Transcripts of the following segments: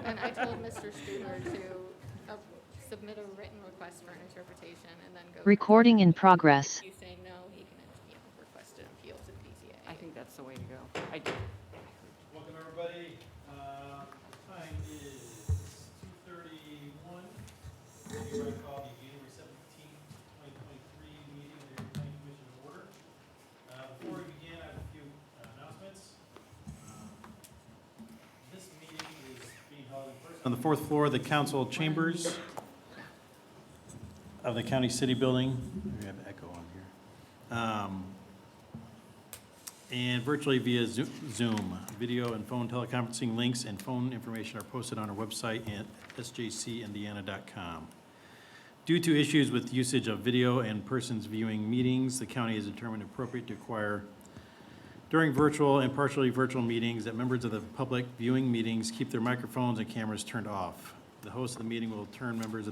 And I told Mr. Studer to submit a written request for an interpretation and then go. Recording in progress. If you say no, he can, request an appeal to the BZA. I think that's the way to go. Welcome, everybody. Time is 2:31. I call the January 17th, 2023 meeting of the Planning Commission to order. Before we begin, I have a few announcements. This meeting is being held in person on the fourth floor of the council chambers of the County City Building. We have echo on here. And virtually via Zoom. Video and phone teleconferencing links and phone information are posted on our website at sjcindiana.com. Due to issues with usage of video and persons viewing meetings, the county has determined appropriate to require during virtual and partially virtual meetings that members of the public viewing meetings keep their microphones and cameras turned off. The host of the meeting will turn the members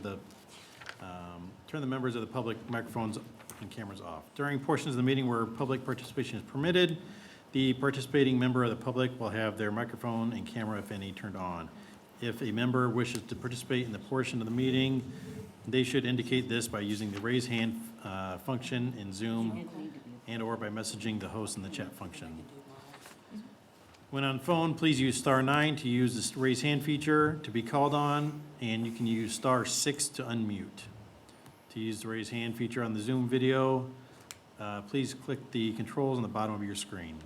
of the public microphones and cameras off. During portions of the meeting where public participation is permitted, the participating member of the public will have their microphone and camera, if any, turned on. If a member wishes to participate in the portion of the meeting, they should indicate this by using the raise hand function in Zoom and/or by messaging the host in the chat function. When on phone, please use *9 to use this raise hand feature to be called on, and you can use *6 to unmute. To use the raise hand feature on the Zoom video, please click the controls on the bottom of your screen.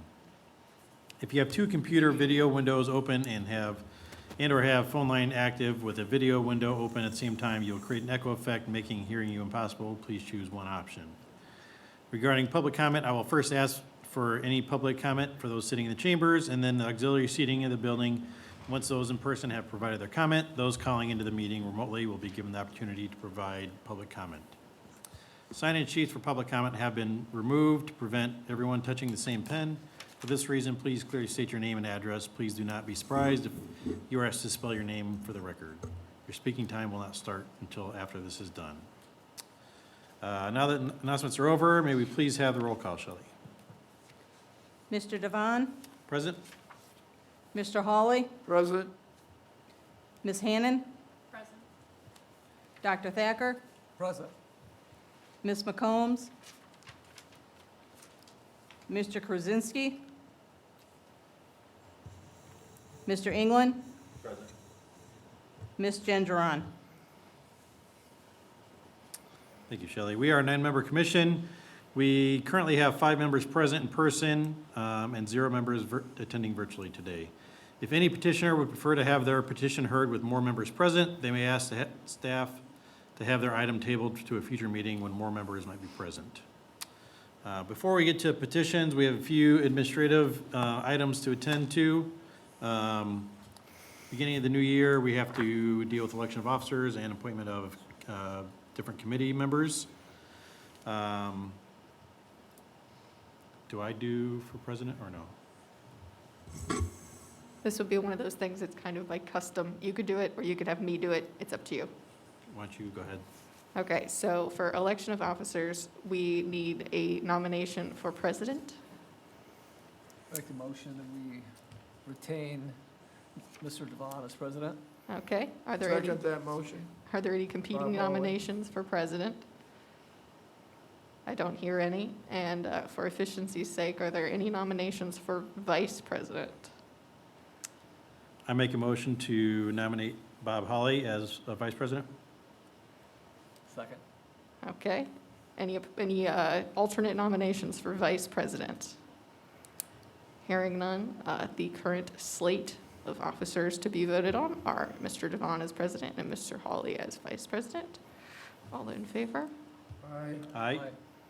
If you have two computer video windows open and/or have phone line active with a video window open at the same time, you'll create an echo effect, making hearing you impossible. Please choose one option. Regarding public comment, I will first ask for any public comment for those sitting in the chambers, and then the auxiliary seating in the building. Once those in person have provided their comment, those calling into the meeting remotely will be given the opportunity to provide public comment. Sign-in sheets for public comment have been removed to prevent everyone touching the same pen. For this reason, please clearly state your name and address. Please do not be surprised if you are asked to spell your name for the record. Your speaking time will not start until after this is done. Now that announcements are over, may we please have the roll call, Shelley? Mr. Devon, Present? Mr. Hawley, Present. Ms. Hannon, Present. Dr. Thacker, Present. Ms. McCombs, Mr. Krasinski, Mr. England, Present. Ms. Gendron. Thank you, Shelley. We are a 9-member commission. We currently have 5 members present in person and 0 members attending virtually today. If any petitioner would prefer to have their petition heard with more members present, they may ask the staff to have their item tabled to a future meeting when more members might be present. Before we get to petitions, we have a few administrative items to attend to. Beginning of the new year, we have to deal with election of officers and appointment of different committee members. Do I do for president or no? This would be one of those things that's kind of like custom. You could do it, or you could have me do it. It's up to you. Why don't you go ahead? Okay, so for election of officers, we need a nomination for president. Make a motion that we retain Mr. Devon as president. Okay, are there that motion. any competing Bob Hawley. nominations for president? I don't hear any. And for efficiency's sake, are there any nominations for vice president? I make a motion to nominate Bob Hawley as vice president. Second. Okay. Any alternate nominations for vice president? Hearing none, the current slate of officers to be voted on are Mr. Devon as president and Mr. Hawley as vice president. All in favor? Aye.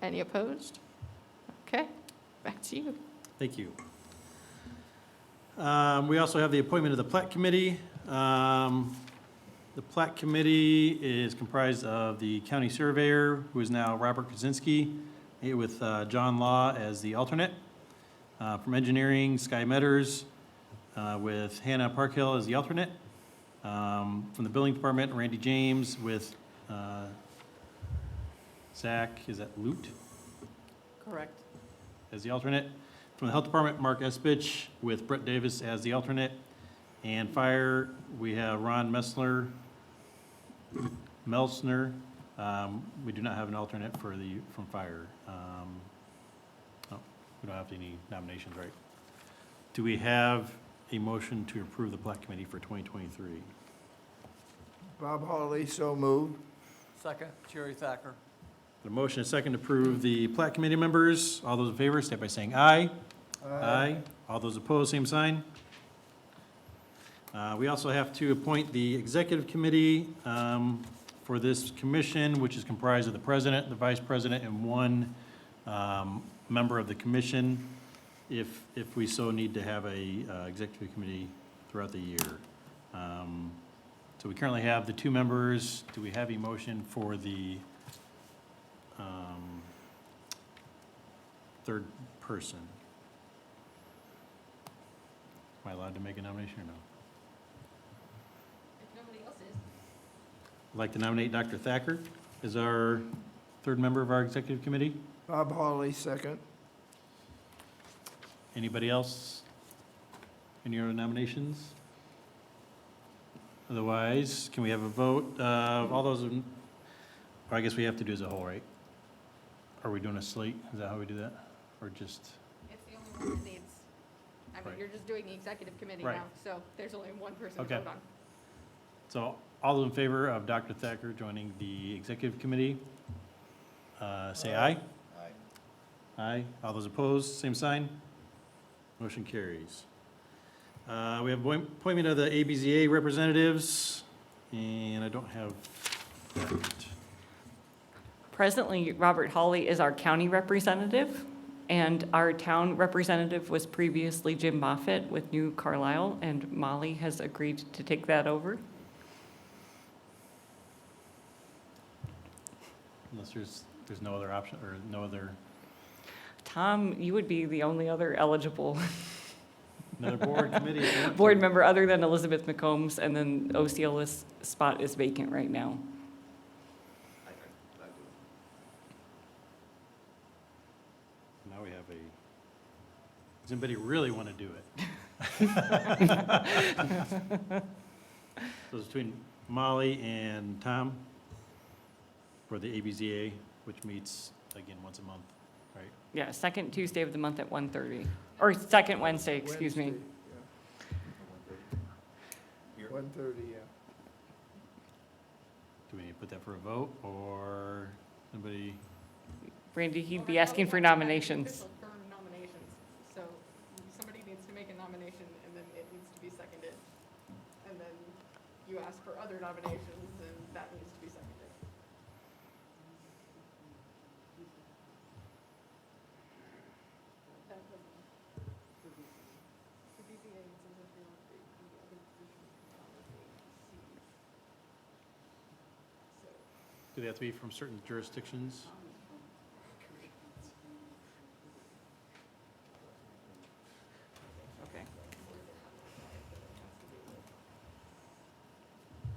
Any opposed? Okay, back to you. Thank you. We also have the appointment of the Plat Committee. The Plat Committee is comprised of the county surveyor, who is now Robert Krasinski, with John Law as the alternate. From engineering, Sky Metters, with Hannah Parkhill as the alternate. From the building department, Randy James with Zach, is that Lute, Correct. as the alternate. From the health department, Mark Espich with Brett Davis as the alternate. And fire, we have Ron Melsner. We do not have an alternate from fire. Oh, we don't have any nominations, right? Do we have a motion to approve the Plat Committee for 2023? Bob Hawley, so moved. Second, Jerry Thacker. A motion and second to approve the Plat Committee members. All those in favor, state by saying aye. Aye. All those opposed, same sign. We also have to appoint the Executive Committee for this commission, which is comprised of the president, the vice president, and one member of the commission, if we so need to have a Executive Committee throughout the year. So we currently have the two members. Do we have a motion for the third person? Am I allowed to make a nomination or no? If nobody else is. I'd like to nominate Dr. Thacker as our third member of our executive committee. Bob Hawley, second. Anybody else? Any other nominations? Otherwise, can we have a vote? All those, or I guess we have to do as a whole, right? Are we doing a slate? Is that how we do that? Or just, It's the only one that needs, I mean, Right. you're just doing the executive committee Right. now, so there's only one person to Okay. vote on. so all those in favor of Dr. Thacker joining the executive committee, say aye. Aye. Aye. All those opposed, same sign. Motion carries. We have appointment of the ABZA representatives, and I don't have that. Presently, Robert Hawley is our county representative, and our town representative was previously Jim Moffett with New Carlisle, and Molly has agreed to take that over. Unless there's no other option, or no other, Tom, you would be the only other eligible another board committee. if you want to. board member other than Elizabeth McCombs, and then Osceola's spot is vacant right now. Now we have a, does anybody really want to do it? So it's between Molly and Tom for the ABZA, which meets again once a month, right? Yeah, second Tuesday of the month at 1:30, or second Wednesday, excuse me. 1:30, yeah. Do we need to put that for a vote, or anybody? Randy, he'd Well, be right now asking we for have to have nominations. official firm nominations, so somebody needs to make a nomination, and then it needs to be seconded. And then you ask for other nominations, and that needs to be seconded. The BZA says if you're not the other position, so. Do they have to be from certain jurisdictions? Okay.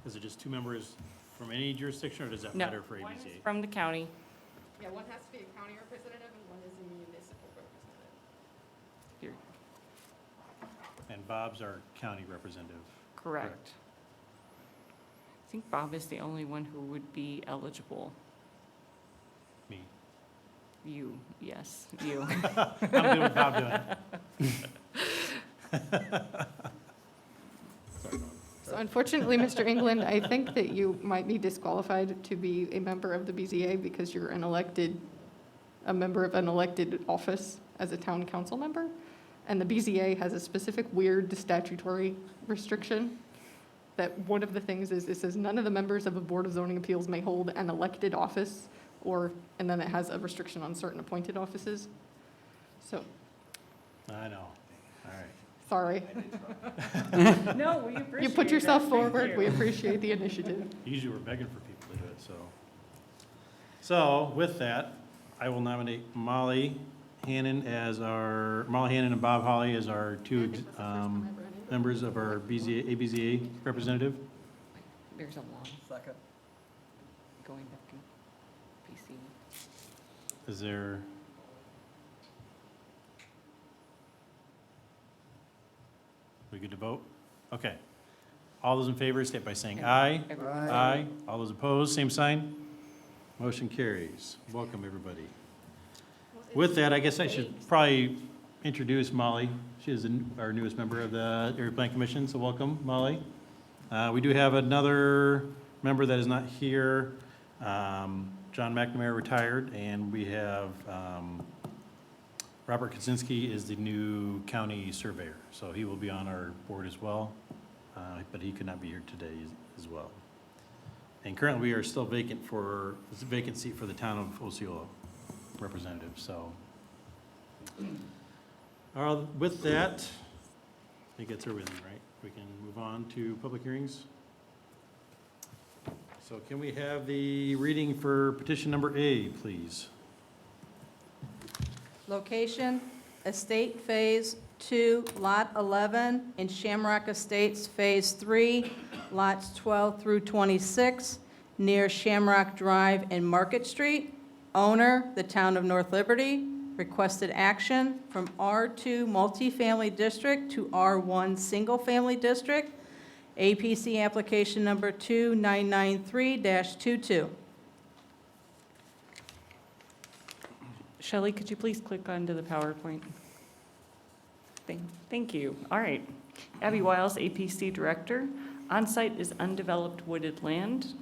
Is it just two members from any jurisdiction, or does that No. matter for One is ABZA? from the county. Yeah, one has to be a county representative and one is a municipal representative. Here, And Bob's our county representative. correct. I think Bob is the only one who would be eligible. Me. You, yes, you. I'm good with Bob doing it. Sorry, Bob. So unfortunately, Mr. England, I think that you might be disqualified to be a member of the BZA because you're a member of an elected office as a town council member. And the BZA has a specific weird statutory restriction that one of the things is, it says none of the members of a Board of Zoning Appeals may hold an elected office and then it has a restriction on certain appointed offices. So, I know, all right. sorry. No, we appreciate You put yourself that. Thank forward. you. We appreciate the initiative. Usually we're begging for people to do it, so. So with that, I will nominate Molly Hannon and Bob Holly as our two members of our ABZA representative. There's a long Second. going back in PC. Is there? We good to vote? Okay. All those in favor, state by saying aye. Aye. All those opposed, same sign. Motion carries. Welcome, everybody. With that, I guess I should probably introduce Molly. She is our newest member of the Area Plan Commission, so welcome, Molly. We do have another member that is not here. John McNamara retired, and we have Robert Kaczynski is the new county surveyor, so he will be on our board as well, but he could not be here today as well. And currently, we are still vacant it's a vacant seat for the town of Osceola representative, so. With that, I think that's everything, right? We can move on to public hearings. So can we have the reading for petition number A, please? Location, Estate Phase 2, Lot 11, in Shamrock Estates Phase 3, Lots 12 through 26, near Shamrock Drive and Market Street. Owner, the Town of North Liberty. Requested action from R2 Multifamily District to R1 Single Family District. APC application number 2993-22. Shelley, could you please click onto the PowerPoint? Thank you. All right. Abby Wiles, APC Director. On-site is undeveloped wooded land.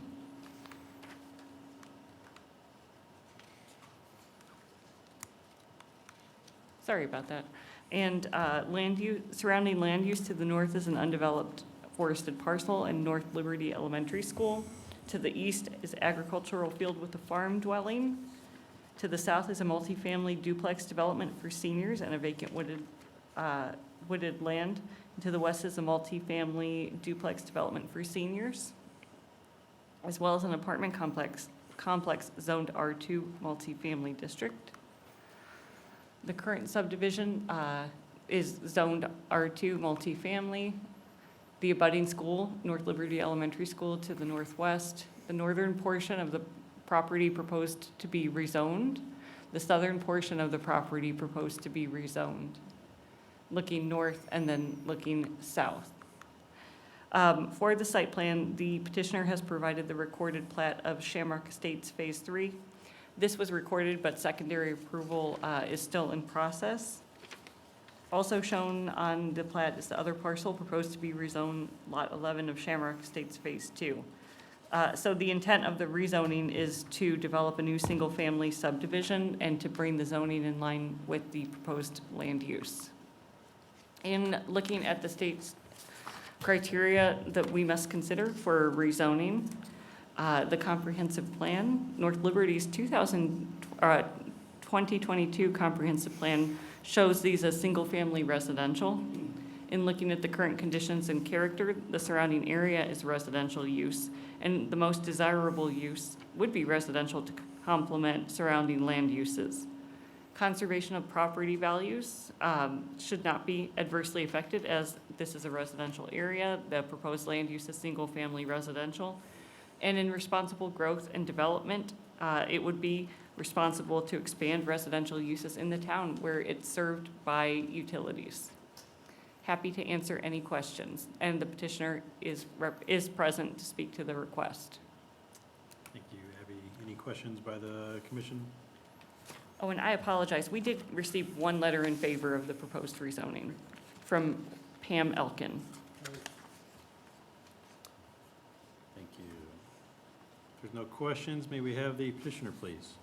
Sorry about that. And surrounding land use to the north is an undeveloped forested parcel and North Liberty Elementary School. To the east is agricultural field with a farm dwelling. To the south is a multifamily duplex development for seniors and a vacant wooded land. And to the west is a multifamily duplex development for seniors, as well as an apartment complex zoned R2 multifamily district. The current subdivision is zoned R2 multifamily. The abutting school, North Liberty Elementary School, to the northwest. The northern portion of the property proposed to be rezoned. The southern portion of the property proposed to be rezoned, looking north and then looking south. For the site plan, the petitioner has provided the recorded plat of Shamrock Estates Phase 3. This was recorded, but secondary approval is still in process. Also shown on the plat is the other parcel proposed to be rezoned, Lot 11 of Shamrock Estates Phase 2. So the intent of the rezoning is to develop a new single-family subdivision and to bring the zoning in line with the proposed land use. In looking at the state's criteria that we must consider for rezoning, the comprehensive plan, North Liberty's 2022 comprehensive plan shows these as single-family residential. In looking at the current conditions and character, the surrounding area is residential use, and the most desirable use would be residential to complement surrounding land uses. Conservation of property values should not be adversely affected, as this is a residential area. The proposed land use is single-family residential. And in responsible growth and development, it would be responsible to expand residential uses in the town where it's served by utilities. Happy to answer any questions, and the petitioner is present to speak to the request. Thank you, Abby. Any questions by the commission? Oh, and I apologize, we did receive one letter in favor of the proposed rezoning from Pam Elkin. Thank you. If there's no questions, may we have the petitioner, please?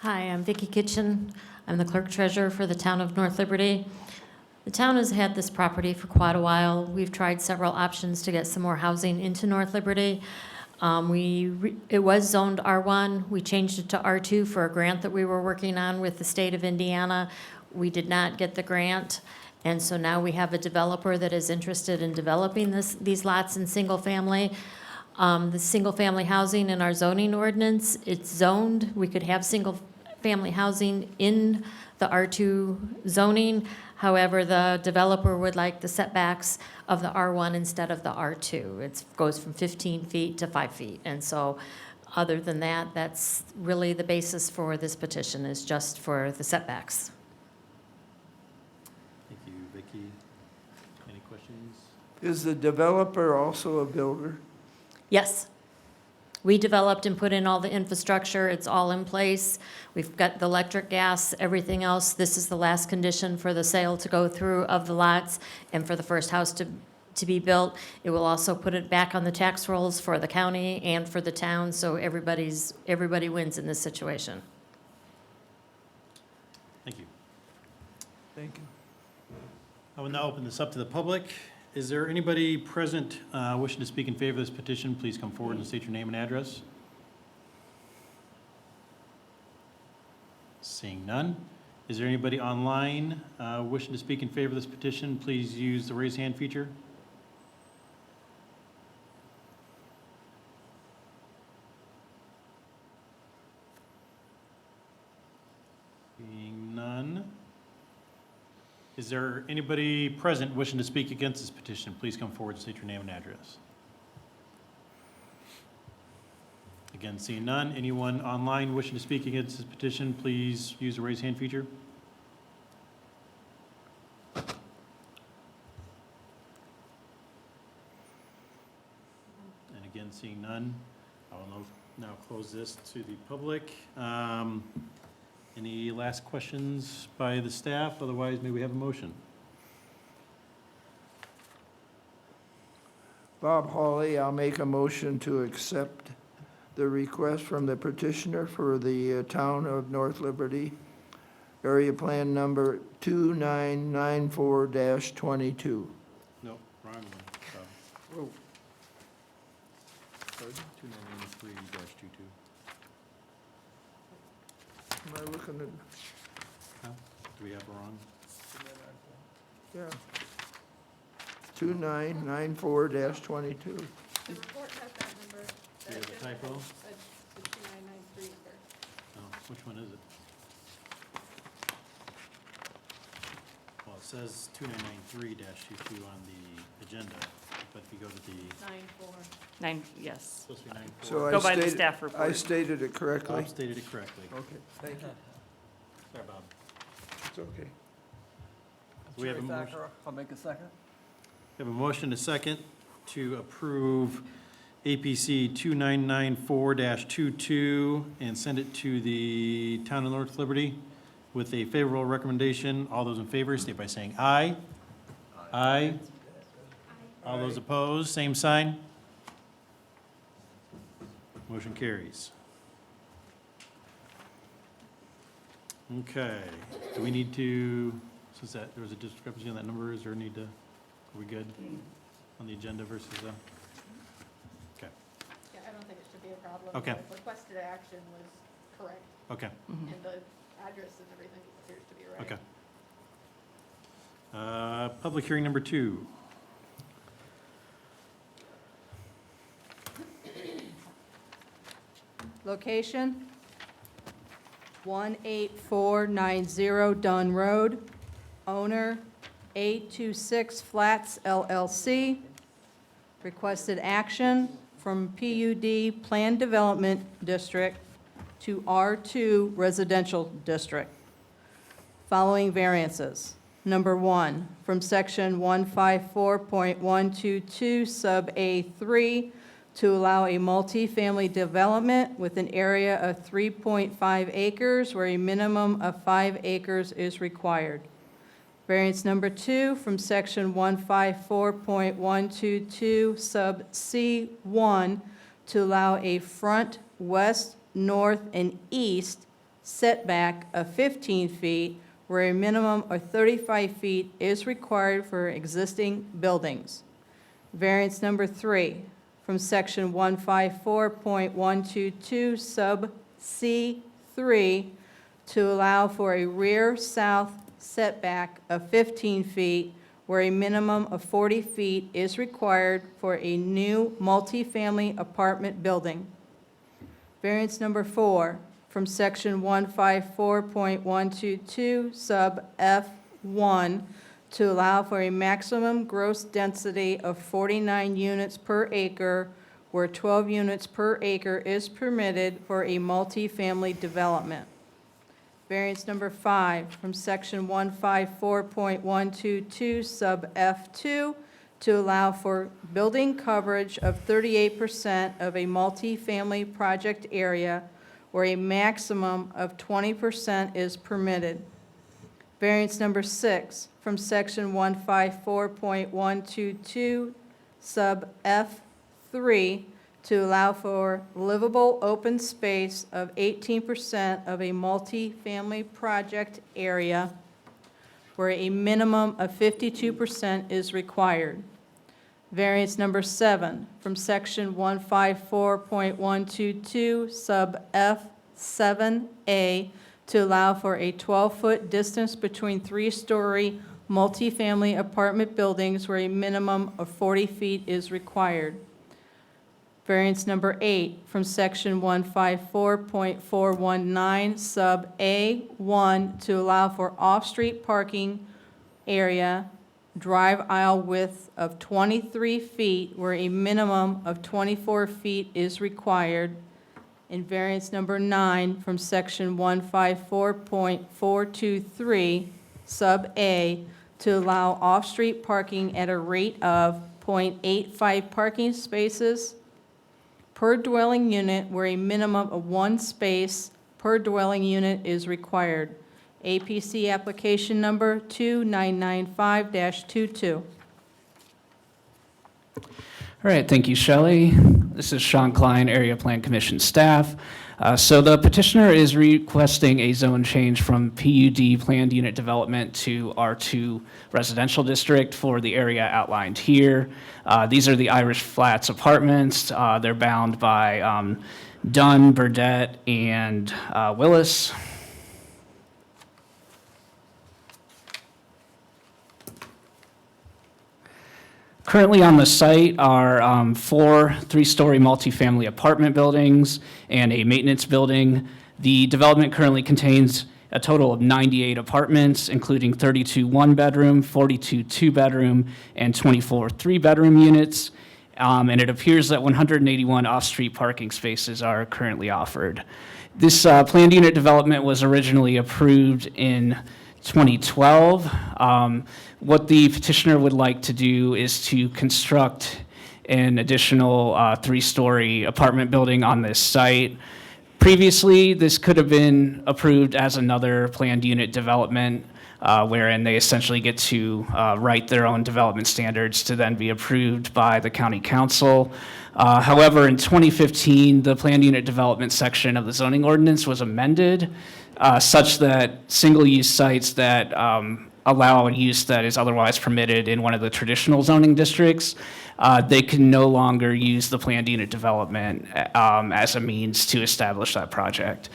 Hi, I'm Vicki Kitchen. I'm the clerk treasurer for the town of North Liberty. The town has had this property for quite a while. We've tried several options to get some more housing into North Liberty. It was zoned R1. We changed it to R2 for a grant that we were working on with the state of Indiana. We did not get the grant, and so now we have a developer that is interested in developing these lots in single family. The single family housing in our zoning ordinance, it's zoned. We could have single family housing in the R2 zoning. However, the developer would like the setbacks of the R1 instead of the R2. It goes from 15 feet to 5 feet. And so Other than that, that's really the basis for this petition, is just for the setbacks. Thank you, Vicki. Any questions? Is the developer also a builder? Yes. We developed and put in all the infrastructure. It's all in place. We've got the electric, gas, everything else. This is the last condition for the sale to go through of the lots and for the first house to be built. It will also put it back on the tax rolls for the county and for the town, so everybody wins in this situation. Thank you. Thank you. I will now open this up to the public. Is there anybody present wishing to speak in favor of this petition? Please come forward and state your name and address. Seeing none. Is there anybody online wishing to speak in favor of this petition? Please use the raise hand feature. Seeing none. Is there anybody present wishing to speak against this petition? Please come forward and state your name and address. Again, seeing none. Anyone online wishing to speak against this petition, please use the raise hand feature. And again, seeing none, I will now close this to the public. Any last questions by the staff? Otherwise, may we have a motion? Bob Hawley, I'll make a motion to accept the request from the petitioner for the town of North Liberty, area plan number 2994-22. No, wrong one. Oh. 2993-22. Am I looking at, Do we have it wrong? yeah. 2994-22. The report has that number. Do we have a typo? The 2993 number. Oh, which one is it? Well, it says 2993-22 on the agenda, but if you go to the, 9, yes. supposed to be 94. So I Go by the stated- staff I report. stated it correctly. Bob stated it correctly. Okay, thank you. Sorry, Bob. It's okay. We have a Jerry motion. Thacker, I'll make a second. We have a motion, a second, to approve APC 2994-22 and send it to the Town of North Liberty with a favorable recommendation. All those in favor, state by saying aye. Aye. All those opposed, same sign. Motion carries. Okay, do we need to, since that, there was a discrepancy on that number, is there a need to, are we good on the agenda versus, okay, Yeah, I don't think it should be a problem. Okay. The requested action was correct, okay, Mhm. and the address and everything appears to be right. okay. Public hearing number 2. Location, 18490 Dunn Road. Owner, 826 Flats LLC. Requested action from PUD Plan Development District to R2 Residential District. Following variances. Number 1, from Section 154.122 Sub A3 to allow a multifamily development with an area of 3.5 acres where a minimum of 5 acres is required. Variance number 2, from Section 154.122 Sub C1 to allow a front, west, north, and east setback of 15 feet where a minimum of 35 feet is required for existing buildings. Variance number 3, from Section 154.122 Sub C3 to allow for a rear south setback of 15 feet where a minimum of 40 feet is required for a new multifamily apartment building. Variance number 4, from Section 154.122 Sub F1 to allow for a maximum gross density of 49 units per acre where 12 units per acre is permitted for a multifamily development. Variance number 5, from section 154.122 sub F2 to allow for building coverage of 38% of a multifamily project area where a maximum of 20% is permitted. Variance number 6, from section 154.122 sub F3 to allow for livable open space of 18% of a multifamily project area where a minimum of 52% is required. Variance number 7, from section 154.122 sub F7A to allow for a 12-foot distance between 3-story multifamily apartment buildings where a minimum of 40 feet is required. Variance number 8, from section 154.419 sub A1 to allow for off-street parking area, drive aisle width of 23 feet where a minimum of 24 feet is required. And variance number 9, from section 154.423 sub A to allow off-street parking at a rate of 0.85 parking spaces per dwelling unit where a minimum of 1 space per dwelling unit is required. APC application number 2995-22. All right, thank you, Shelley. This is Sean Klein, Area Plan Commission staff. So the petitioner is requesting a zone change from PUD planned unit development to R2 residential district for the area outlined here. These are the Irish Flats apartments. They're bound by Dunn, Burdett, and Willis. Currently on the site are 4 3-story multifamily apartment buildings and a maintenance building. The development currently contains a total of 98 apartments, including 32 one-bedroom, 42 two-bedroom, and 24 three-bedroom units. And it appears that 181 off-street parking spaces are currently offered. This planned unit development was originally approved in 2012. What the petitioner would like to do is to construct an additional 3-story apartment building on this site. Previously, this could have been approved as another planned unit development, wherein they essentially get to write their own development standards to then be approved by the county council. However, in 2015, the planned unit development section of the zoning ordinance was amended such that single-use sites that allow a use that is otherwise permitted in one of the traditional zoning districts, they can no longer use the planned unit development as a means to establish that project.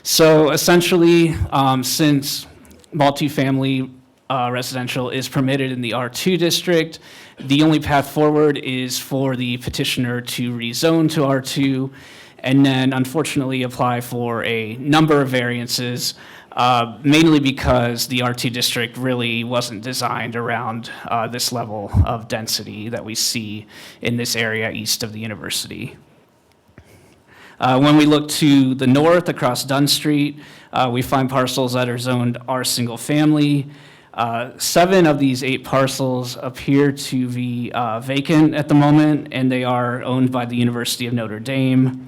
So essentially, since multifamily residential is permitted in the R2 district, the only path forward is for the petitioner to rezone to R2 and then unfortunately apply for a number of variances, mainly because the R2 district really wasn't designed around this level of density that we see in this area east of the university. When we look to the north across Dunn Street, we find parcels that are zoned R single family. 7 of these 8 parcels appear to be vacant at the moment, and they are owned by the University of Notre Dame.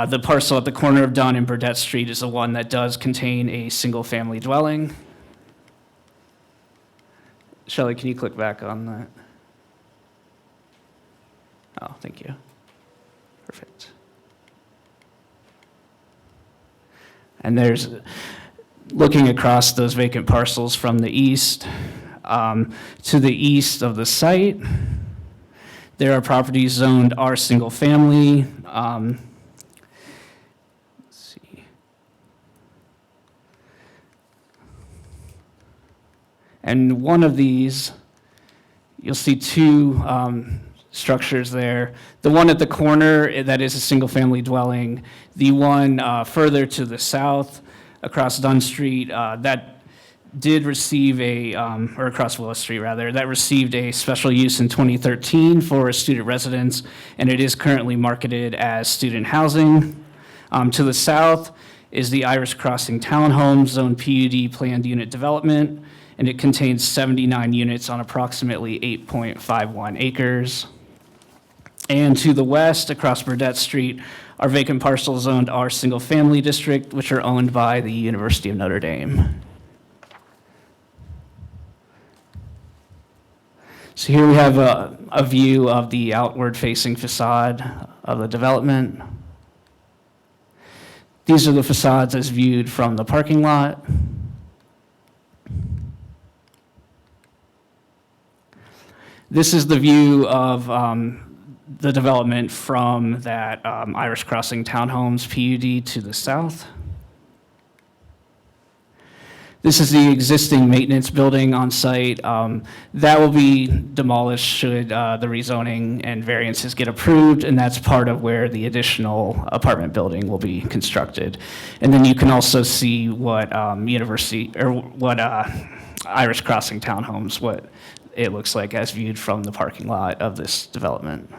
The parcel at the corner of Dunn and Burdett Street is the one that does contain a single-family dwelling. Shelley, can you click back on that? Oh, thank you. Perfect. And there's, looking across those vacant parcels from the east, to the east of the site, there are properties zoned R single family. And one of these, you'll see 2 structures there. The one at the corner, that is a single-family dwelling. The one further to the south, across Dunn Street, that did receive or across Willis Street rather, that received a special use in 2013 for a student residence, and it is currently marketed as student housing. To the south is the Irish Crossing Townhomes Zone PUD planned unit development, and it contains 79 units on approximately 8.51 acres. And to the west, across Burdett Street, are vacant parcels zoned R Single Family District, which are owned by the University of Notre Dame. So here we have a view of the outward-facing facade of the development. These are the facades as viewed from the parking lot. This is the view of the development from that Irish Crossing Townhomes PUD to the south. This is the existing maintenance building on site. That will be demolished should the rezoning and variances get approved, and that's part of where the additional apartment building will be constructed. And then you can also see what Irish Crossing Townhomes, what it looks like as viewed from the parking lot of this development.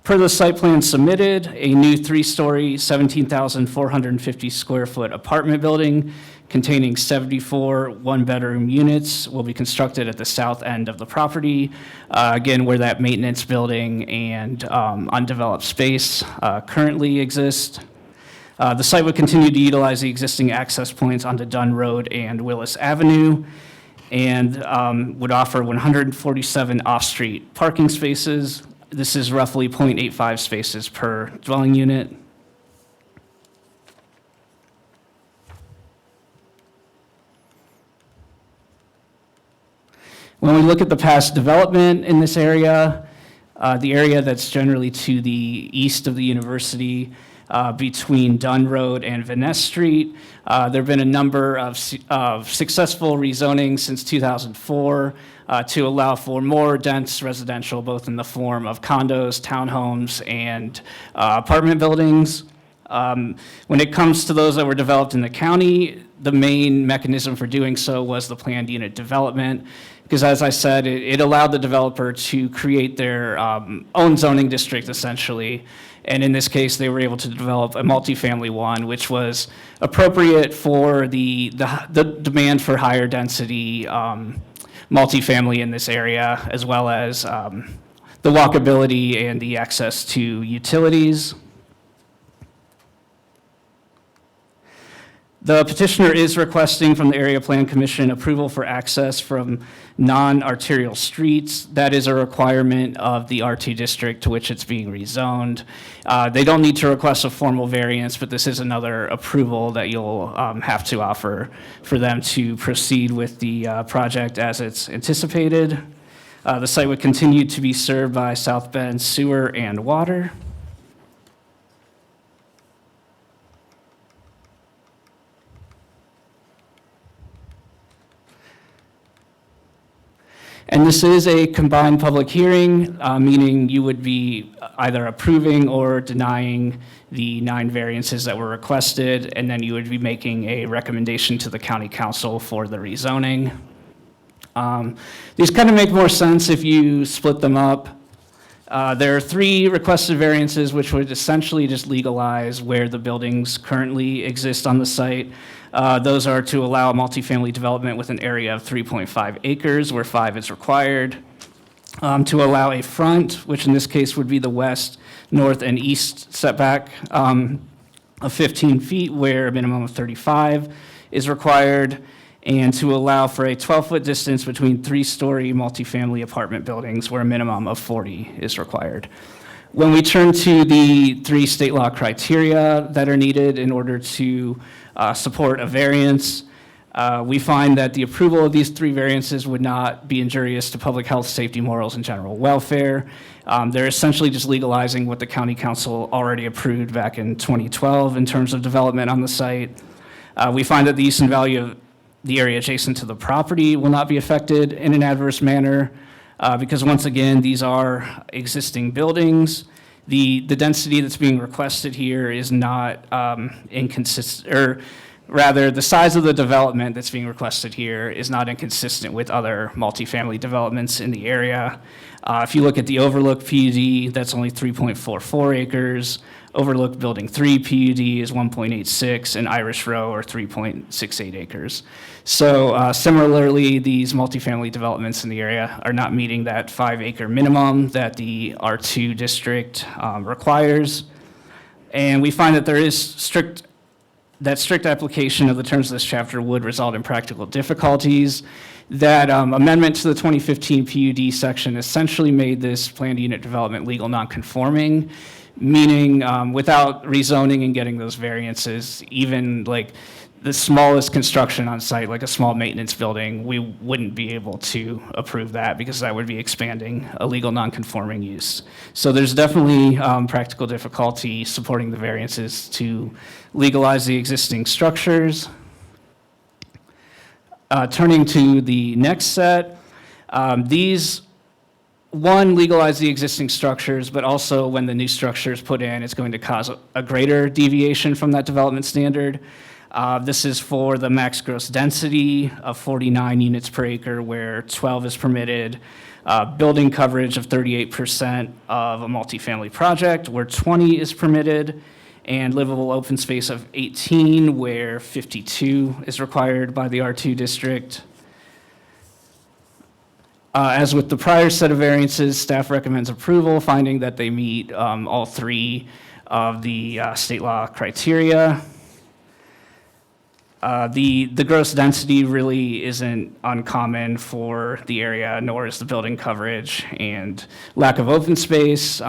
Per the site plan submitted, a new 3-story, 17,450 square foot apartment building containing 74 one-bedroom units will be constructed at the south end of the property, again, where that maintenance building and undeveloped space currently exist. The site would continue to utilize the existing access points onto Dunn Road and Willis Avenue, and would offer 147 off-street parking spaces. This is roughly 0.85 spaces per dwelling unit. When we look at the past development in this area, the area that's generally to the east of the university, between Dunn Road and Van Ness Street, there have been a number of successful rezonings since 2004 to allow for more dense residential, both in the form of condos, townhomes, and apartment buildings. When it comes to those that were developed in the county, the main mechanism for doing so was the planned unit development, because as I said, it allowed the developer to create their own zoning district, essentially. And in this case, they were able to develop a multifamily one, which was appropriate for the demand for higher density multifamily in this area, as well as the walkability and the access to utilities. The petitioner is requesting from the Area Plan Commission approval for access from non-arterial streets. That is a requirement of the RT district to which it's being rezoned. They don't need to request a formal variance, but this is another approval that you'll have to offer for them to proceed with the project as it's anticipated. The site would continue to be served by South Bend Sewer and Water. And this is a combined public hearing, meaning you would be either approving or denying the 9 variances that were requested, and then you would be making a recommendation to the county council for the rezoning. These kind of make more sense if you split them up. There are 3 requested variances, which would essentially just legalize where the buildings currently exist on the site. Those are to allow multifamily development with an area of 3.5 acres, where 5 is required. To allow a front, which in this case would be the west, north, and east setback of 15 feet, where a minimum of 35 is required. And to allow for a 12-foot distance between 3-story multifamily apartment buildings, where a minimum of 40 is required. When we turn to the 3 state law criteria that are needed in order to support a variance, we find that the approval of these 3 variances would not be injurious to public health, safety, morals, and general welfare. They're essentially just legalizing what the county council already approved back in 2012 in terms of development on the site. We find that the use and value of the area adjacent to the property will not be affected in an adverse manner because, once again, these are existing buildings. The density that's being requested here is not inconsistent, or rather, the size of the development that's being requested here is not inconsistent with other multifamily developments in the area. If you look at the Overlook PUD, that's only 3.44 acres. Overlook Building 3 PUD is 1.86, and Irish Row are 3.68 acres. So similarly, these multifamily developments in the area are not meeting that 5-acre minimum that the R2 district requires. And we find that there is strict application of the terms of this chapter would result in practical difficulties. That amendment to the 2015 PUD section essentially made this planned unit development legal nonconforming, meaning without rezoning and getting those variances, even like the smallest construction on site, like a small maintenance building, we wouldn't be able to approve that because that would be expanding a legal nonconforming use. So there's definitely practical difficulty supporting the variances to legalize the existing structures. Turning to the next set, these legalize the existing structures, but also when the new structure is put in, it's going to cause a greater deviation from that development standard. This is for the max gross density of 49 units per acre, where 12 is permitted, building coverage of 38% of a multifamily project, where 20 is permitted, and livable open space of 18, where 52 is required by the R2 district. As with the prior set of variances, staff recommends approval, finding that they meet all three of the state law criteria. The gross density really isn't uncommon for the area, nor is the building coverage and lack of open space.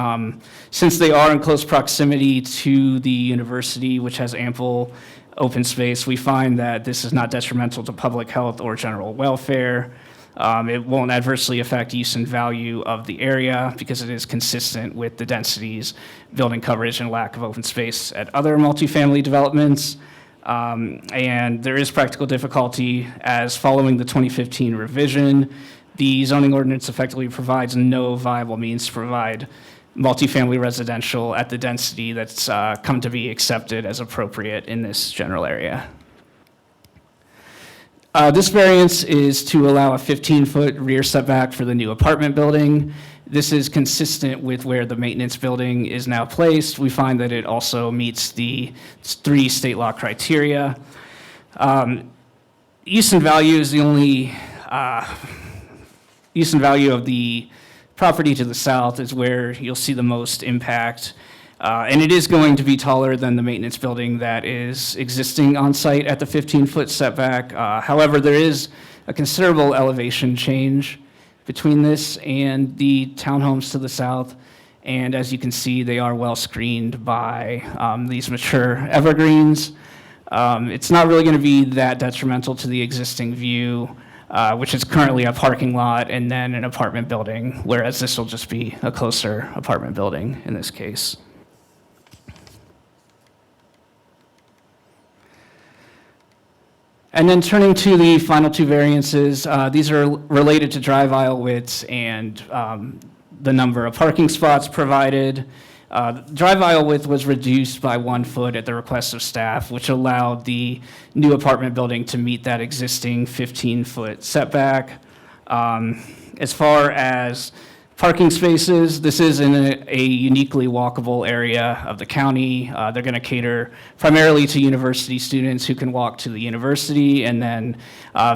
Since they are in close proximity to the university, which has ample open space, we find that this is not detrimental to public health or general welfare. It won't adversely affect use and value of the area because it is consistent with the densities, building coverage, and lack of open space at other multifamily developments. And there is practical difficulty as following the 2015 revision, the zoning ordinance effectively provides no viable means to provide multifamily residential at the density that's come to be accepted as appropriate in this general area. This variance is to allow a 15-foot rear setback for the new apartment building. This is consistent with where the maintenance building is now placed. We find that it also meets the 3 state law criteria. Use and value is the only use and value of the property to the south is where you'll see the most impact. And it is going to be taller than the maintenance building that is existing on site at the 15-foot setback. However, there is a considerable elevation change between this and the townhomes to the south. And as you can see, they are well screened by these mature evergreens. It's not really going to be that detrimental to the existing view, which is currently a parking lot and then an apartment building, whereas this will just be a closer apartment building in this case. And then turning to the final 2 variances, these are related to drive aisle widths and the number of parking spots provided. Drive aisle width was reduced by 1 foot at the request of staff, which allowed the new apartment building to meet that existing 15-foot setback. As far as parking spaces, this is in a uniquely walkable area of the county. They're going to cater primarily to university students who can walk to the university, and then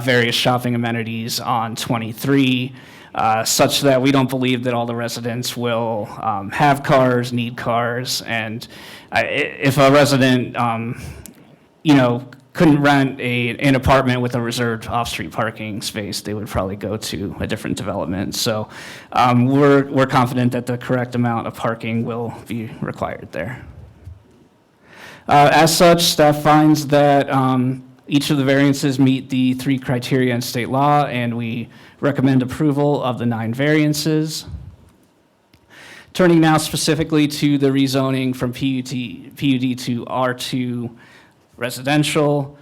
various shopping amenities on 23, such that we don't believe that all the residents will have cars, need cars, and if a resident, couldn't rent an apartment with a reserved off-street parking space, they would probably go to a different development. So we're confident that the correct amount of parking will be required there. As such, staff finds that each of the variances meet the 3 criteria in state law, and we recommend approval of the 9 variances. Turning now specifically to the rezoning from PUD to R2 residential.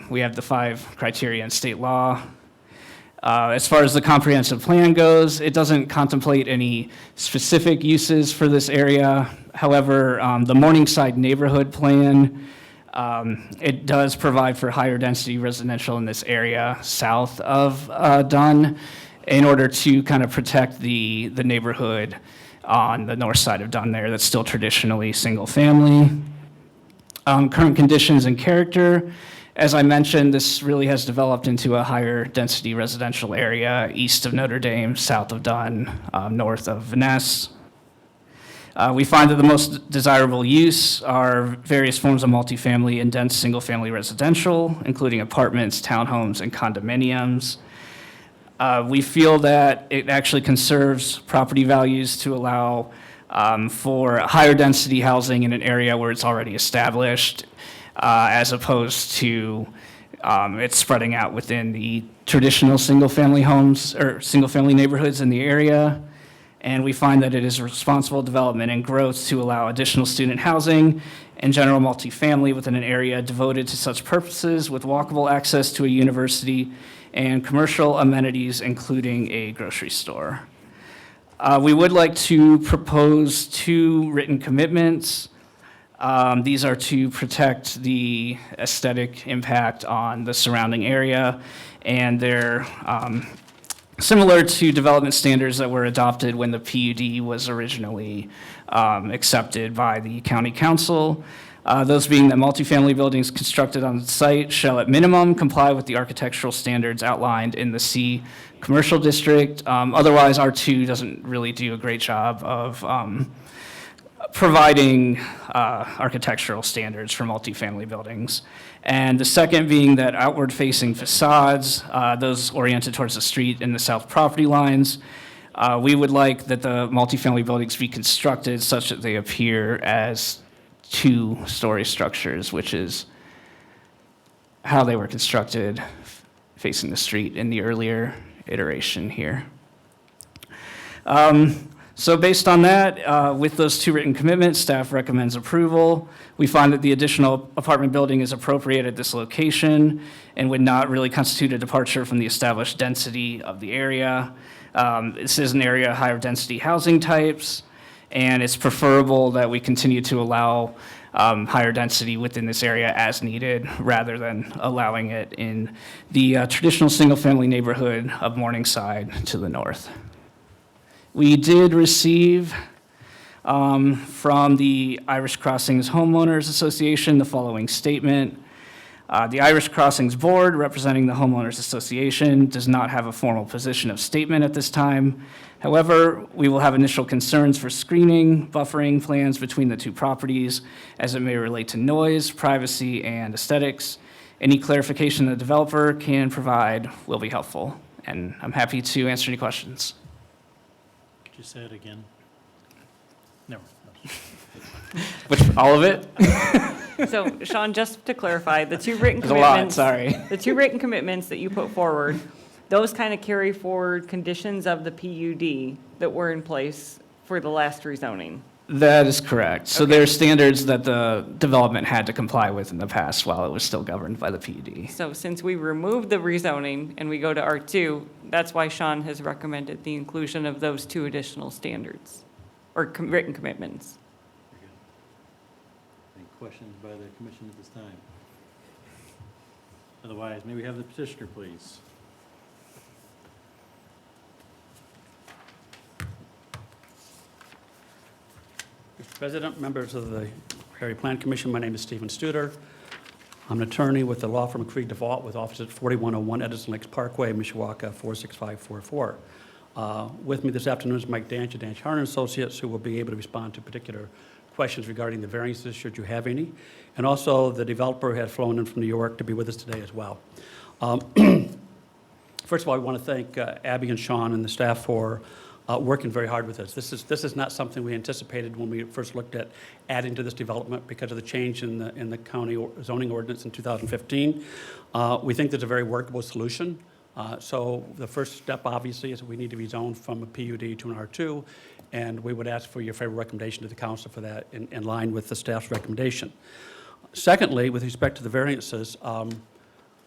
We have the 5 criteria in state law. As far as the comprehensive plan goes, it doesn't contemplate any specific uses for this area. However, the Morningside neighborhood plan, it does provide for higher density residential in this area south of Dunn in order to kind of protect the neighborhood on the north side of Dunn there that's still traditionally single family. Current conditions and character. As I mentioned, this really has developed into a higher density residential area east of Notre Dame, south of Dunn, north of Vaness. We find that the most desirable use are various forms of multifamily and dense single-family residential, including apartments, townhomes, and condominiums. We feel that it actually conserves property values to allow for higher density housing in an area where it's already established, as opposed to it's spreading out within the traditional single-family homes or single-family neighborhoods in the area. And we find that it is responsible development and growth to allow additional student housing and general multifamily within an area devoted to such purposes with walkable access to a university and commercial amenities, including a grocery store. We would like to propose 2 written commitments. These are to protect the aesthetic impact on the surrounding area, and they're similar to development standards that were adopted when the PUD was originally accepted by the county council. Those being that multifamily buildings constructed on the site shall at minimum comply with the architectural standards outlined in the C commercial district. Otherwise, R2 doesn't really do a great job of providing architectural standards for multifamily buildings. And the second being that outward-facing facades, those oriented towards the street and the south property lines, we would like that the multifamily buildings be constructed such that they appear as 2-story structures, which is how they were constructed facing the street in the earlier iteration here. So based on that, with those 2 written commitments, staff recommends approval. We find that the additional apartment building is appropriate at this location and would not really constitute a departure from the established density of the area. This is an area of higher density housing types, and it's preferable that we continue to allow higher density within this area as needed, rather than allowing it in the traditional single-family neighborhood of Morningside to the north. We did receive from the Irish Crossings Homeowners Association the following statement. The Irish Crossings Board, representing the Homeowners Association, does not have a formal position of statement at this time. However, we will have initial concerns for screening, buffering plans between the 2 properties, as it may relate to noise, privacy, and aesthetics. Any clarification the developer can provide will be helpful, and I'm happy to answer any questions. Could you say it again? Never. Which, all of it? So, Sean, just to clarify, the 2 written There's a lot, commitments. sorry. The 2 written commitments that you put forward, those kind of carry forward conditions of the PUD that were in place for the last rezoning. That is correct. So Okay. there are standards that the development had to comply with in the past while it was still governed by the PUD. So since we removed the rezoning and we go to R2, that's why Sean has recommended the inclusion of those 2 additional standards, or written commitments. Any questions by the commission at this time? Otherwise, may we have the petitioner, please? Mr. President, members of the Area Plan Commission, my name is Stephen Studer. I'm an attorney with the law firm Creed DeVault with office at 4101 Edison Lakes Parkway, Mishawaka 46544. With me this afternoon is Mike Danch of Danch Harner Associates, who will be able to respond to particular questions regarding the variances, should you have any. And also, the developer had flown in from New York to be with us today as well. First of all, I want to thank Abby and Sean and the staff for working very hard with us. This is not something we anticipated when we first looked at adding to this development because of the change in the county zoning ordinance in 2015. We think there's a very workable solution. So the first step, obviously, is that we need to rezone from a PUD to an R2, and we would ask for your favorable recommendation to the council for that in line with the staff's recommendation. Secondly, with respect to the variances,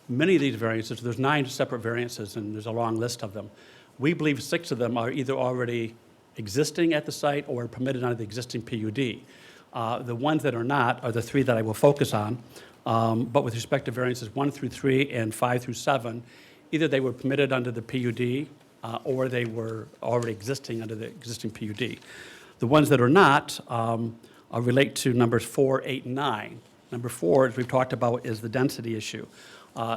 Many of these variances, there's 9 separate variances, and there's a long list of them. We believe 6 of them are either already existing at the site or permitted under the existing PUD. The ones that are not are the 3 that I will focus on. But with respect to variances 1 through 3 and 5 through 7, either they were permitted under the PUD or they were already existing under the existing PUD. The ones that are not relate to numbers 4, 8, and 9. Number 4, as we've talked about, is the density issue.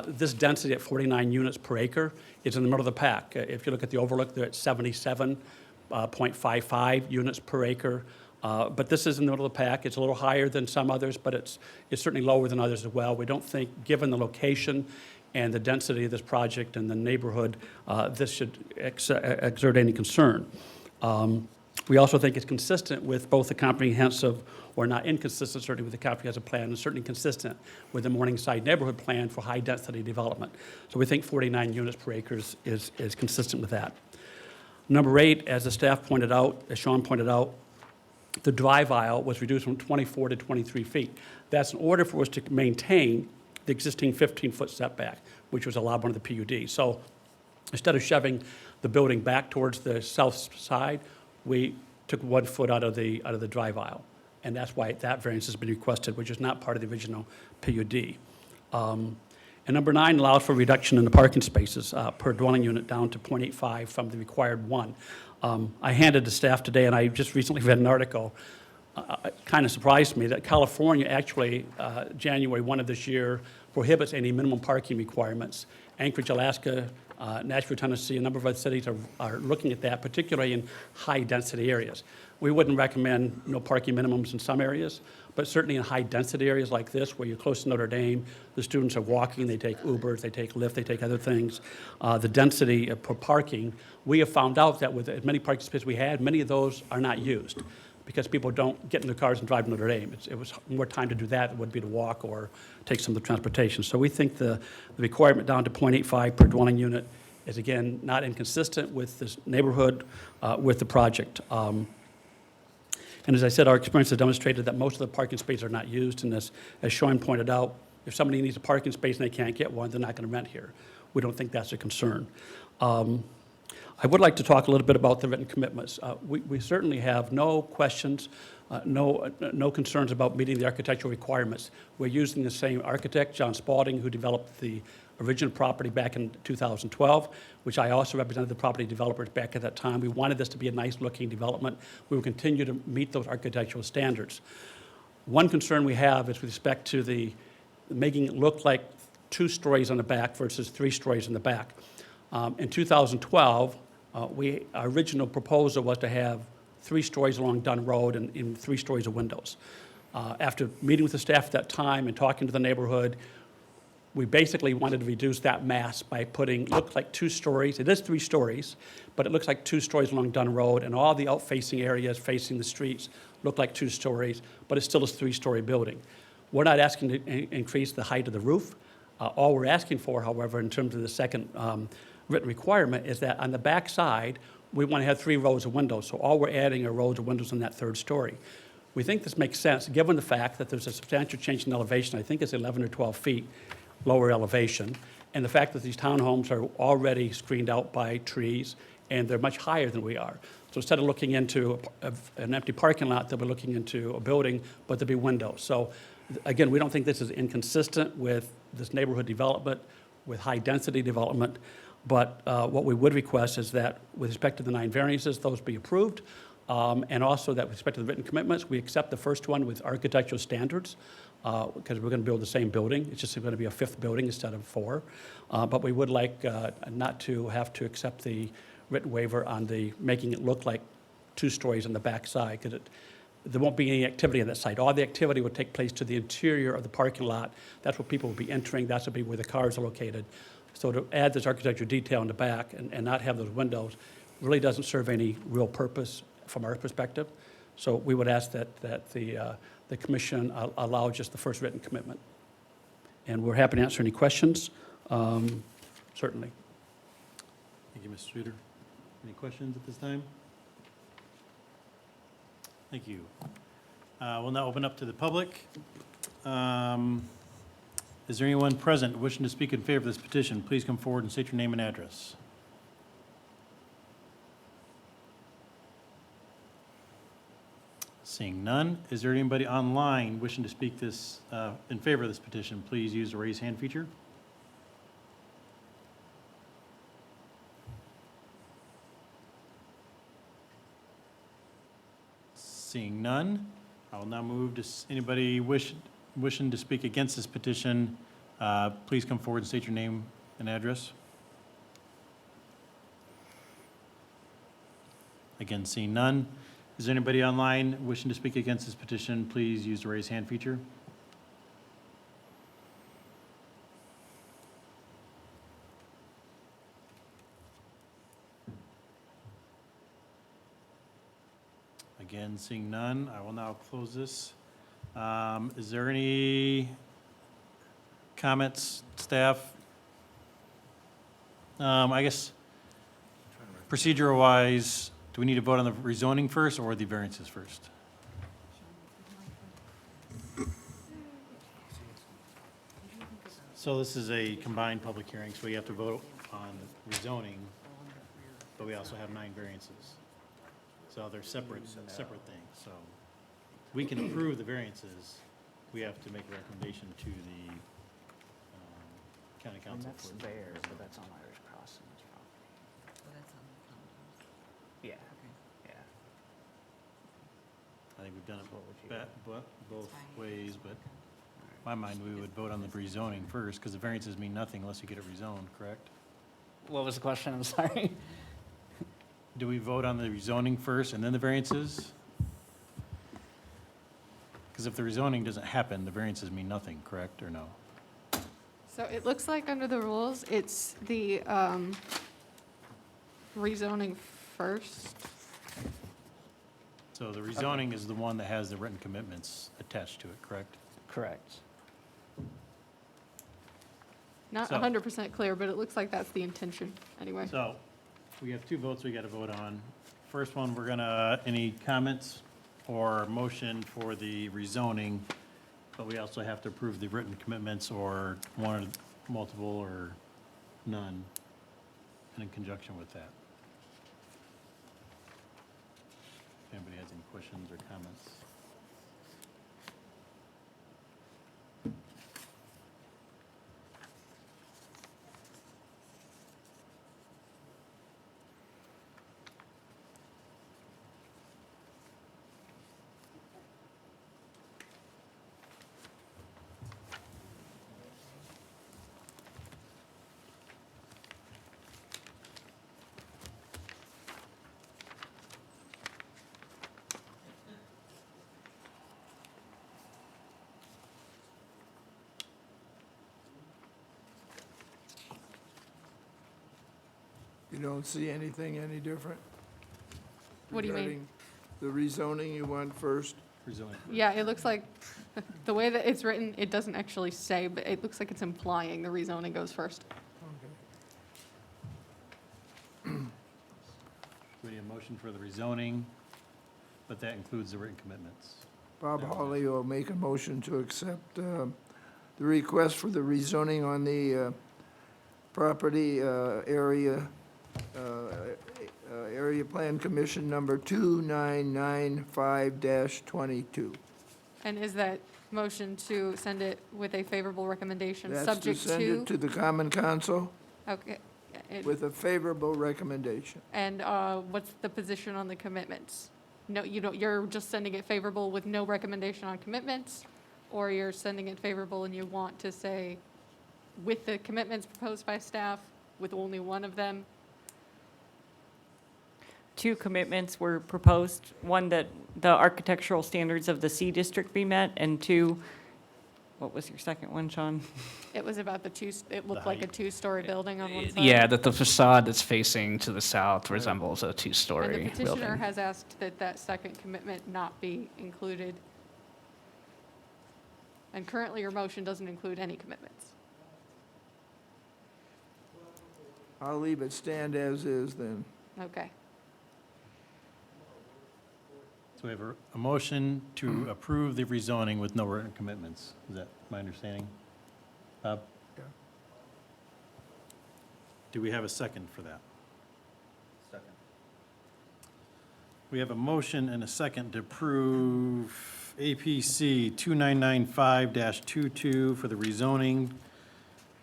This density at 49 units per acre is in the middle of the pack. If you look at the overlook, they're at 77.55 units per acre. But this is in the middle of the pack. It's a little higher than some others, but it's certainly lower than others as well. We don't think, given the location and the density of this project and the neighborhood, this should exert any concern. We also think it's consistent with both the comprehensive, or not inconsistent, certainly with the comprehensive plan, and certainly consistent with the Morningside neighborhood plan for high-density development. So we think 49 units per acre is consistent with that. Number 8, as the staff pointed out, as Sean pointed out, the drive aisle was reduced from 24 to 23 feet. That's in order for us to maintain the existing 15-foot setback, which was allowed under the PUD. So instead of shoving the building back towards the south side, we took 1 foot out of the drive aisle. And that's why that variance has been requested, which is not part of the original PUD. And number 9 allows for reduction in the parking spaces per dwelling unit down to 0.85 from the required 1. I handed to staff today, and I just recently read an article. It kind of surprised me that California actually, January 1 of this year, prohibits any minimum parking requirements. Anchorage, Alaska, Nashville, Tennessee, a number of other cities are looking at that, particularly in high-density areas. We wouldn't recommend no parking minimums in some areas, but certainly in high-density areas like this, where you're close to Notre Dame, the students are walking, they take Ubers, they take Lyft, they take other things. The density per parking, we have found out that with as many parking spaces we had, many of those are not used because people don't get in their cars and drive to Notre Dame. It was more time to do that than it would be to walk or take some of the transportation. So we think the requirement down to 0.85 per dwelling unit is, again, not inconsistent with this neighborhood, with the project. And as I said, our experience has demonstrated that most of the parking spaces are not used. And as Sean pointed out, if somebody needs a parking space and they can't get one, they're not going to rent here. We don't think that's a concern. I would like to talk a little bit about the written commitments. We certainly have no questions, no concerns about meeting the architectural requirements. We're using the same architect, John Spalding, who developed the original property back in 2012, which I also represented the property developers back at that time. We wanted this to be a nice-looking development. We will continue to meet those architectural standards. One concern we have is with respect to the making it look like 2 stories on the back versus 3 stories in the back. In 2012, our original proposal was to have 3 stories along Dunn Road and 3 stories of windows. After meeting with the staff at that time and talking to the neighborhood, we basically wanted to reduce that mass by putting, looked like 2 stories. It is 3 stories, but it looks like 2 stories along Dunn Road, and all the out-facing areas facing the streets look like 2 stories, but it's still a 3-story building. We're not asking to increase the height of the roof. All we're asking for, however, in terms of the second written requirement, is that on the back side, we want to have 3 rows of windows. So all we're adding are rows of windows in that 3rd story. We think this makes sense, given the fact that there's a substantial change in elevation. I think it's 11 or 12 feet lower elevation, and the fact that these townhomes are already screened out by trees, and they're much higher than we are. So instead of looking into an empty parking lot, they'll be looking into a building, but there'll be windows. So again, we don't think this is inconsistent with this neighborhood development, with high-density development, but what we would request is that with respect to the 9 variances, those be approved, and also that with respect to the written commitments, we accept the first one with architectural standards, because we're going to build the same building. It's just going to be a 5th building instead of 4. But we would like not to have to accept the written waiver on the making it look like 2 stories on the back side, because there won't be any activity on that site. All the activity would take place to the interior of the parking lot. That's where people will be entering. That's will be where the cars are located. So to add this architectural detail in the back and not have those windows really doesn't serve any real purpose from our perspective. So we would ask that the commission allow just the first written commitment. And we're happy to answer any questions, certainly. Thank you, Mr. Streeter. Any questions at this time? Thank you. We'll now open up to the public. Is there anyone present wishing to speak in favor of this petition? Please come forward and state your name and address. Seeing none, is there anybody online wishing to speak this, in favor of this petition? Please use the raise hand feature. Seeing none, I will now move to anybody wishing to speak against this petition. Please come forward and state your name and address. Again, seeing none. Is there anybody online wishing to speak against this petition? Please use the raise hand feature. Again, seeing none, I will now close this. Is there any comments, staff? I guess procedure-wise, do we need to vote on the rezoning first or the variances first? So this is a combined public hearing, so we have to vote on rezoning, but we also have 9 variances. So they're separate things, so we can approve the variances. We have to make a recommendation to the county council. That's for- there, but that's on Irish Crossings property. Yeah, yeah. I think we've done it What would you both ways, but in my mind, we would vote on the rezoning first, because the variances mean nothing unless you get it rezoned, correct? What was the question? I'm sorry. Do we vote on the rezoning first and then the variances? Because if the rezoning doesn't happen, the variances mean nothing, correct, or no? So it looks like under the rules, it's the rezoning first. So the rezoning is the one that has the written commitments attached to it, correct? Correct. Not So- 100% clear, but it looks like that's the intention, anyway. So, we have 2 votes we got to vote on. First one, we're gonna, any comments or motion for the rezoning, but we also have to approve the written commitments or one or multiple or none in conjunction with that. If anybody has any questions or comments. You don't see anything any different? What do you mean? regarding The rezoning you want first? Rezoning. Yeah, it looks like, the way that it's written, it doesn't actually say, but it looks like it's implying the rezoning goes first. We need a motion for the rezoning, but that includes the written commitments. Bob Hawley will make a motion to accept the request for the rezoning on the property area Plan Commission number 2995-22. And is that motion to send it with a favorable recommendation, That's to subject send it to the Common Council Okay. with a favorable recommendation. And what's the position on the commitments? No, you don't, you're just sending it favorable with no recommendation on commitments? Or you're sending it favorable and you want to say with the commitments proposed by staff, with only one of them? 2 commitments were proposed. One, that the architectural standards of the C district be met, and 2, what was your second one, Sean? It was about it looked like a height. 2-story building on one side. Yeah, that the facade that's facing to the south resembles a And the two-story petitioner building. has asked that that second commitment not be included. And currently, your motion doesn't include any commitments. I'll leave it stand as is then. Okay. So we have a motion to approve the rezoning with no written commitments. Is that my understanding? Bob? Yeah. Do we have a second for that? Second. We have a motion and a second to approve APC 2995-22 for the rezoning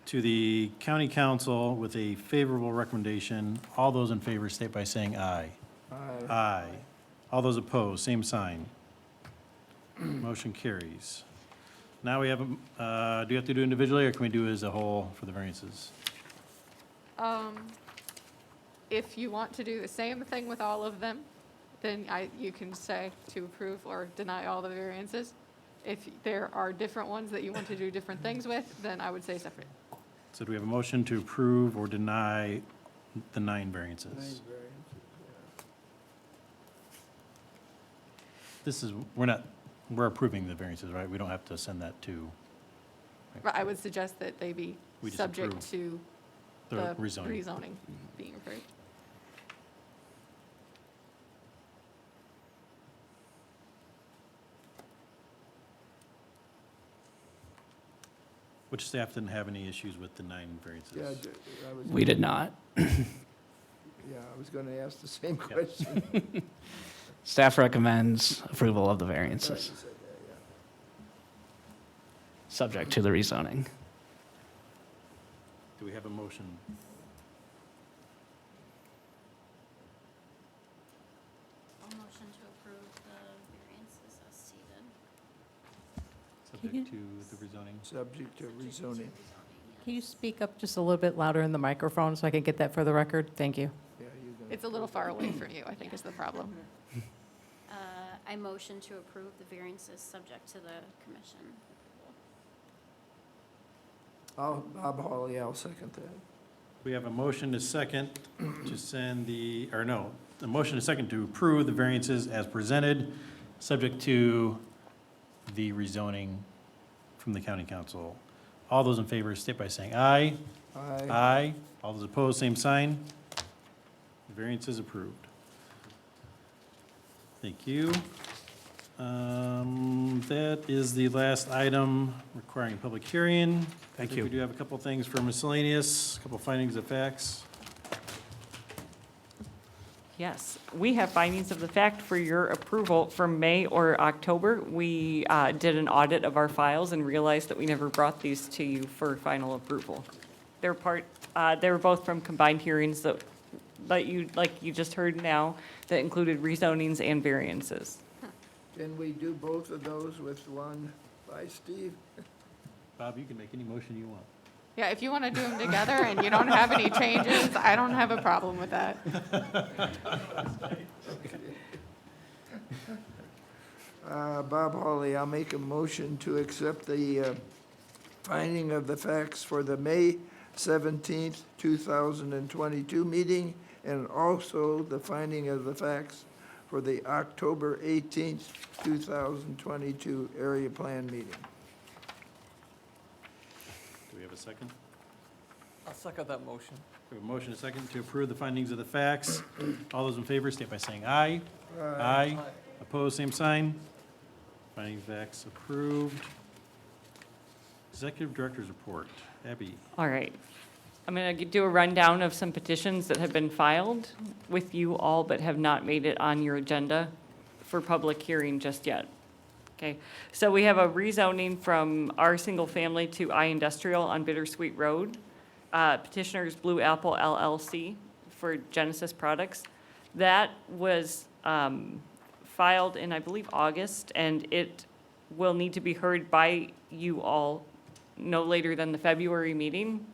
to the county council with a favorable recommendation. All those in favor state by saying aye. Aye. Aye. All those opposed, same sign. Motion carries. Now we have, do you have to do individually, or can we do it as a whole for the variances? If you want to do the same thing with all of them, then you can say to approve or deny all the variances. If there are different ones that you want to do different things with, then I would say separate. So do we have a motion to approve or deny the 9 variances? 9 variances, This is, we're approving the variances, right? We don't have to send that to But I would suggest that they be We just subject approve to the the rezoning. rezoning being approved. Which staff didn't have any issues with the 9 variances? Yeah, I was. We did not. Yeah, I was going to ask the same question. Staff recommends approval of the Right, you variances, said that, yeah. subject to the rezoning. Do we have a motion? I'll motion to approve the variances as stated. Subject to the rezoning? Subject to rezoning. Can you speak up just a little bit louder in the microphone so I can get that for the record? Thank you. Yeah, you can. It's a little far away from you, I think is the problem. I motion to approve the variances subject to the commission. Bob Hawley, I'll second that. We have a motion to second to send the, or no, a motion to second to approve the variances as presented, subject to the rezoning from the county council. All those in favor state by saying aye. Aye. Aye. All those opposed, same sign. The variance is approved. Thank you. That is the last item requiring a public hearing. I Thank think you. We do have a couple things for miscellaneous, a couple findings of facts. Yes, we have findings of the fact for your approval from May or October. We did an audit of our files and realized that we never brought these to you for final approval. They were both from combined hearings that you, like you just heard now, that included rezonings and variances. Can we do both of those with one by Steve? Bob, you can make any motion you want. Yeah, if you want to do them together and you don't have any changes, I don't have a problem with that. Bob Hawley, I'll make a motion to accept the finding of the facts for the May 17th, 2022 meeting, and also the finding of the facts for the October 18th, 2022 area plan meeting. Do we have a second? I'll second that motion. We have a motion and a second to approve the findings of the facts. All those in favor state by saying aye. Aye. Opposed, same sign. Finding facts approved. Executive Director's Report. Abby. All right. I'm going to do a rundown of some petitions that have been filed with you all but have not made it on your agenda for public hearing just yet. Okay, so we have a rezoning from R Single Family to I Industrial on Bittersweet Road. Petitioners Blue Apple LLC for Genesis Products. That was filed in, I believe, August, and it will need to be heard by you all no later than the February meeting,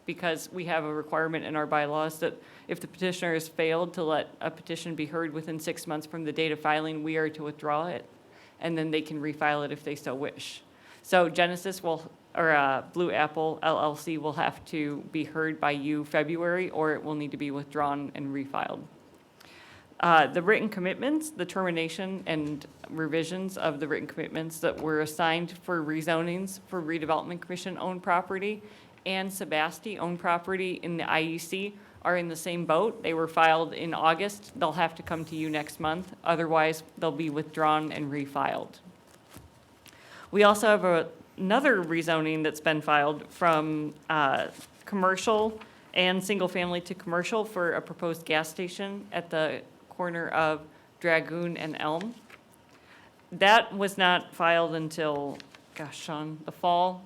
because we have a requirement in our bylaws that if the petitioner has failed to let a petition be heard within 6 months from the date of filing, we are to withdraw it, and then they can refile it if they so wish. So Genesis will, or Blue Apple LLC will have to be heard by you February, or it will need to be withdrawn and refiled. The written commitments, the termination and revisions of the written commitments that were assigned for rezonings for redevelopment commission-owned property and Sebasti-owned property in the IEC are in the same boat. They were filed in August. They'll have to come to you next month. Otherwise, they'll be withdrawn and refiled. We also have another rezoning that's been filed from commercial and single-family to commercial for a proposed gas station at the corner of Dragoon and Elm. That was not filed until, gosh, Sean, the fall,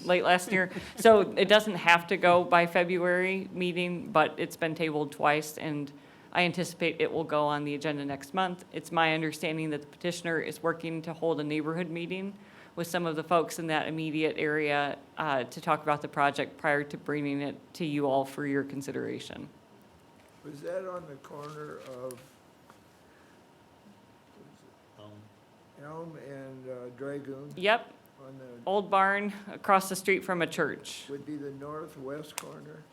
late last year. So it doesn't have to go by February meeting, but it's been tabled twice, and I anticipate it will go on the agenda next month. It's my understanding that the petitioner is working to hold a neighborhood meeting with some of the folks in that immediate area to talk about the project prior to bringing it to you all for your consideration. Was that on the corner of Elm and Dragoon? Yep, On the, old barn across the street from a church. would be the northwest corner?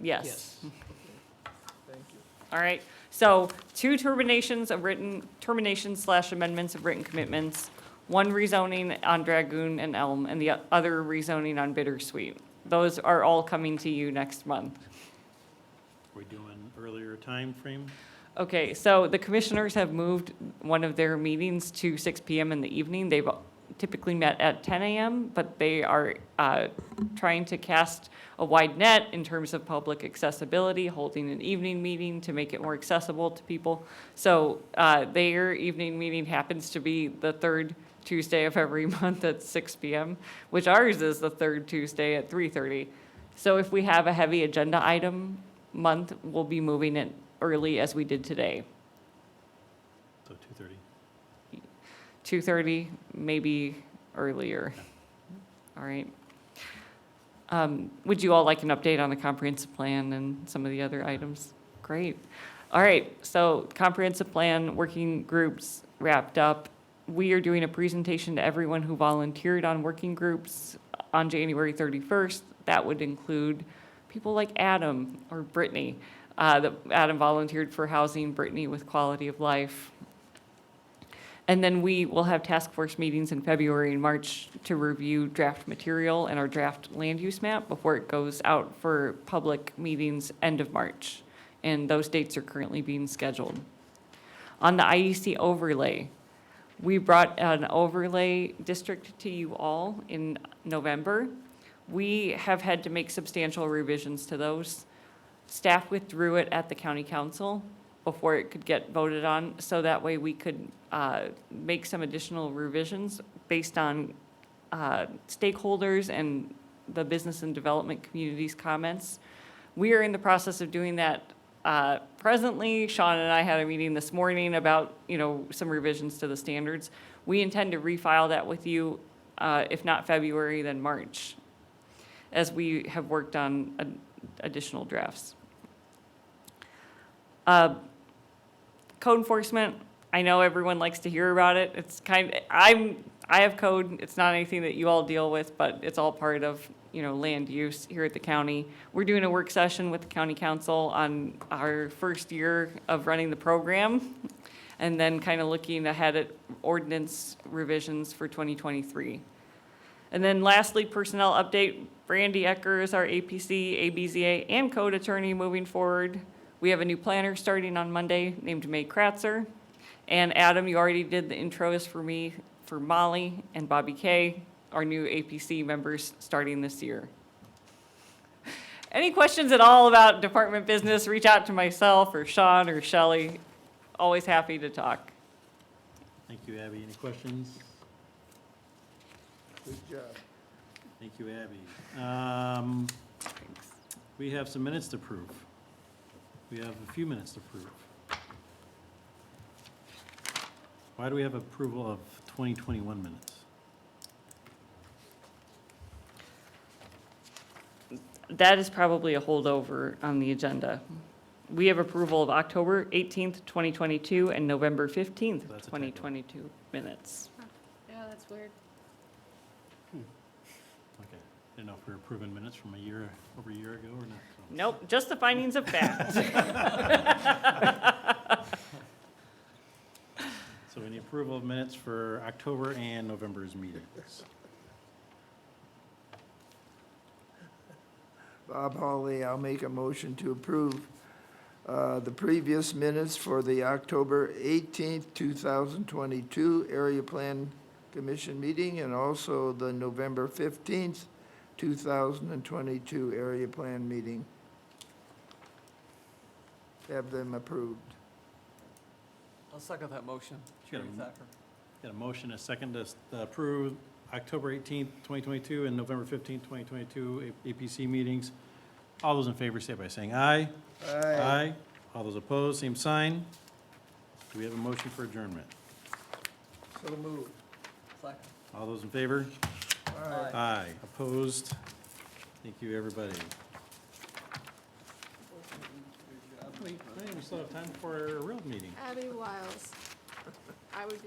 Yes. Thank you. All right, so two terminations / amendments of written commitments, one rezoning on Dragoon and Elm, and the other rezoning on Bittersweet. Those are all coming to you next month. Are we doing earlier time frame? Okay, so the commissioners have moved one of their meetings to 6 PM in the evening. They've typically met at 10 AM, but they are trying to cast a wide net in terms of public accessibility, holding an evening meeting to make it more accessible to people. So their evening meeting happens to be the third Tuesday of every month at 6 PM, which ours is the third Tuesday at 3:30. So if we have a heavy agenda item month, we'll be moving it early as we did today. So 2:30. 2:30, maybe earlier. All right. Would you all like an update on the comprehensive plan and some of the other items? Great. All right, so comprehensive plan working groups wrapped up. We are doing a presentation to everyone who volunteered on working groups on January 31st. That would include people like Adam or Brittany. Adam volunteered for housing, Brittany with quality of life. And then we will have task force meetings in February and March to review draft material and our draft land use map before it goes out for public meetings end of March. And those dates are currently being scheduled. On the IEC overlay, we brought an overlay district to you all in November. We have had to make substantial revisions to those. Staff withdrew it at the county council before it could get voted on, so that way we could make some additional revisions based on stakeholders and the business and development community's comments. We are in the process of doing that presently. Sean and I had a meeting this morning about, some revisions to the standards. We intend to refile that with you, if not February, then March, as we have worked on additional drafts. Code enforcement, I know everyone likes to hear about it. It's I have code, it's not anything that you all deal with, but it's all part of, land use here at the county. We're doing a work session with the county council on our first year of running the program, and then kind of looking ahead at ordinance revisions for 2023. And then lastly, personnel update, Brandy Eckers, our APC, ABZA, and code attorney moving forward. We have a new planner starting on Monday named May Kratzer. And Adam, you already did the intros for me, for Molly and Bobby Kay, our new APC members starting this year. Any questions at all about department business, reach out to myself or Sean or Shelley. Always happy to talk. Thank you, Abby. Any questions? Good job. Thank you, Abby. We have some minutes to approve. We have a few minutes to approve. Why do we have approval of 2021 minutes? That is probably a holdover on the agenda. We have approval of October 18th, 2022, and November 15th, That's a typo. 2022 minutes. Yeah, that's weird. Okay. Didn't know if we were approving minutes from over a year ago or not. so. Nope, just the findings of fact. So we need approval of minutes for October and November's meetings. Bob Hawley, I'll make a motion to approve the previous minutes for the October 18th, 2022 Area Plan Commission meeting, and also the November 15th, 2022 area plan meeting. Have them approved. I'll second that motion. Sure. Chairman Thacker. Got a motion, a second to approve October 18th, 2022 and November 15th, 2022 APC meetings. All those in favor say by saying aye. Aye. All those opposed, same sign. Do we have a motion for adjournment? So moved. Second. All those in favor? Aye. Aye. Opposed? Thank you, everybody. We still have time for a real meeting. Abby Wiles. I would be